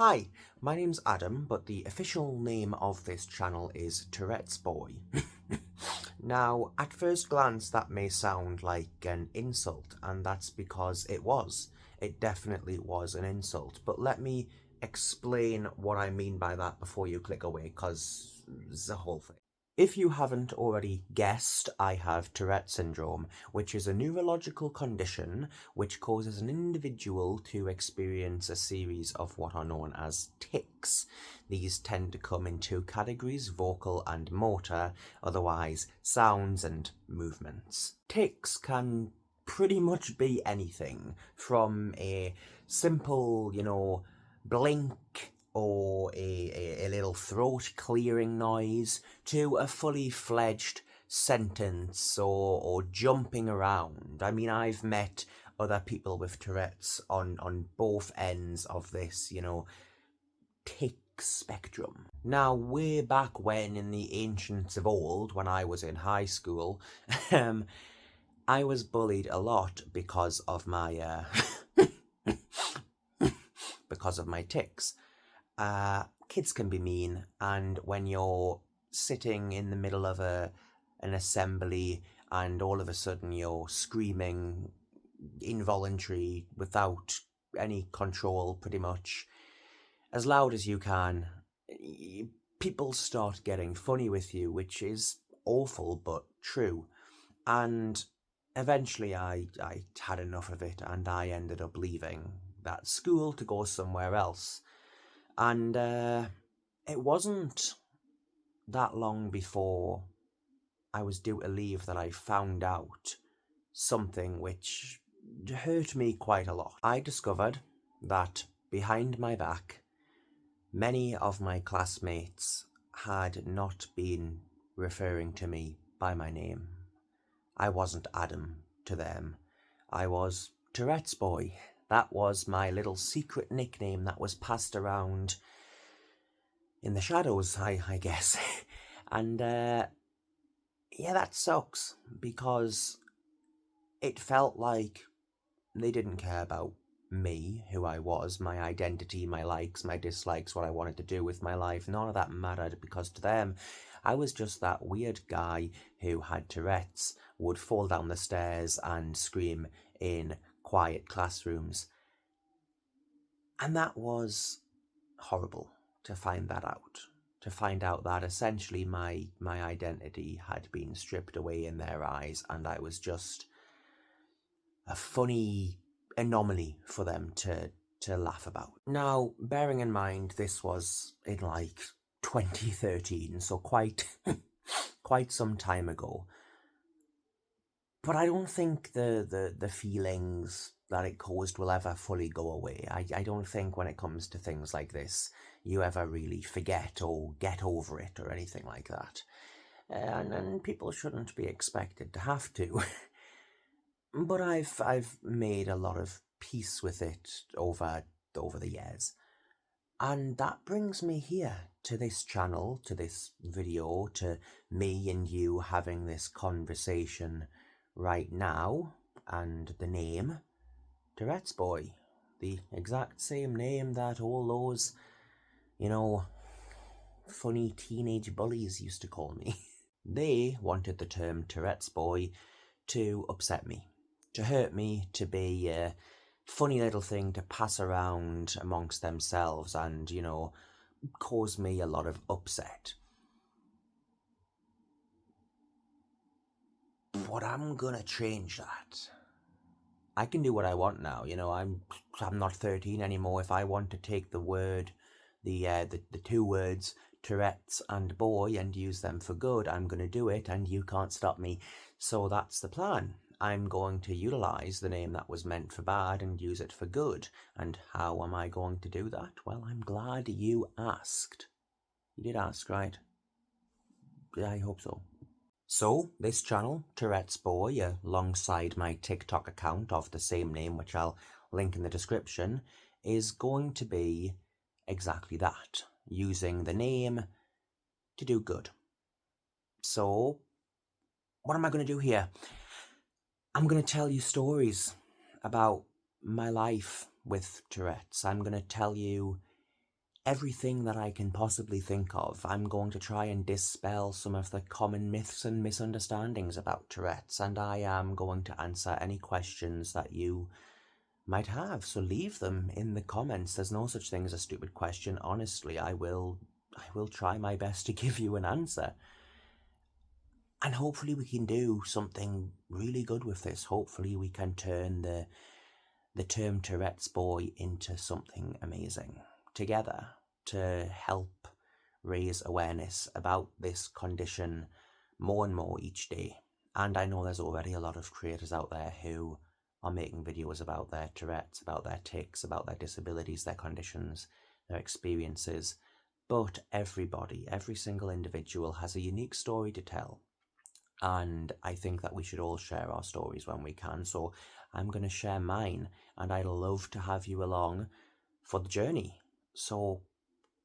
Hi, my name's Adam, but the official name of this channel is Tourette's Boy. Now, at first glance that may sound like an insult, and that's because it was. It definitely was an insult, but let me explain what I mean by that before you click away, because it's a whole thing. If you haven't already guessed, I have Tourette syndrome, which is a neurological condition which causes an individual to experience a series of what are known as tics. These tend to come in two categories, vocal and motor, otherwise sounds and movements. Tics can pretty much be anything from a simple, blink or a little throat clearing noise to a fully fledged sentence or jumping around. I mean, I've met other people with Tourette's on both ends of this, tic spectrum. Now, way back when in the ancients of old, when I was in high school, I was bullied a lot because of my because of my tics. Kids can be mean, and when you're sitting in the middle of an assembly and all of a sudden you're screaming involuntary without any control, pretty much as loud as you can, people start getting funny with you, which is awful but true. And eventually I had enough of it, and I ended up leaving that school to go somewhere else. And it wasn't that long before I was due to leave that I found out something which hurt me quite a lot. I discovered that behind my back, many of my classmates had not been referring to me by my name. I wasn't Adam to them. I was Tourette's Boy. That was my little secret nickname that was passed around in the shadows, I guess. And yeah, that sucks, because it felt like they didn't care about me, who I was, my identity, my likes, my dislikes, what I wanted to do with my life. None of that mattered, because to them, I was just that weird guy who had Tourette's, would fall down the stairs and scream in quiet classrooms. And that was horrible to find that out. To find out that essentially my identity had been stripped away in their eyes, and I was just a funny anomaly for them to laugh about. Now, bearing in mind this was in like 2013, so quite quite some time ago. But I don't think the feelings that it caused will ever fully go away. I don't think when it comes to things like this, you ever really forget or get over it or anything like that. And people shouldn't be expected to have to. But I've made a lot of peace with it over the years. And that brings me here to this channel, to this video, to me and you having this conversation right now, and the name Tourette's Boy, the exact same name that all those, funny teenage bullies used to call me. They wanted the term Tourette's Boy to upset me, to hurt me, to be a funny little thing to pass around amongst themselves and, cause me a lot of upset. But I'm gonna change that. I can do what I want now, I'm not 13 anymore. If I want to take the two words Tourette's and boy and use them for good, I'm gonna do it, and you can't stop me. So that's the plan. I'm going to utilize the name that was meant for bad and use it for good. And how am I going to do that? Well, I'm glad you asked. You did ask, right? Yeah, I hope so. So, this channel, Tourette's Boy, alongside my TikTok account of the same name, which I'll link in the description, is going to be exactly that, using the name to do good. So, what am I going to do here? I'm going to tell you stories about my life with Tourette's. I'm going to tell you everything that I can possibly think of. I'm going to try and dispel some of the common myths and misunderstandings about Tourette's, and I am going to answer any questions that you might have. So leave them in the comments. There's no such thing as a stupid question. Honestly, I will try my best to give you an answer. And hopefully we can do something really good with this. Hopefully we can turn the term Tourette's boy into something amazing together to help raise awareness about this condition more and more each day. And I know there's already a lot of creators out there who are making videos about their Tourette's, about their tics, about their disabilities, their conditions, their experiences. But everybody, every single individual has a unique story to tell. And I think that we should all share our stories when we can. So I'm going to share mine, and I'd love to have you along for the journey. So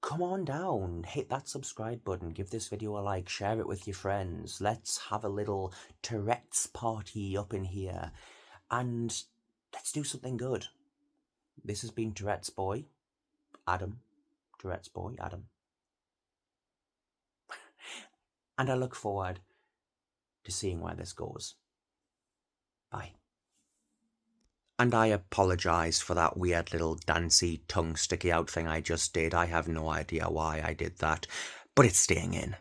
come on down, hit that subscribe button, give this video a like, share it with your friends. Let's have a little Tourette's party up in here, and let's do something good. This has been Tourette's boy, Adam. Tourette's boy, Adam. And I look forward to seeing where this goes. Bye. And I apologise for that weird little dancey tongue sticky out thing I just did. I have no idea why I did that, but it's staying in.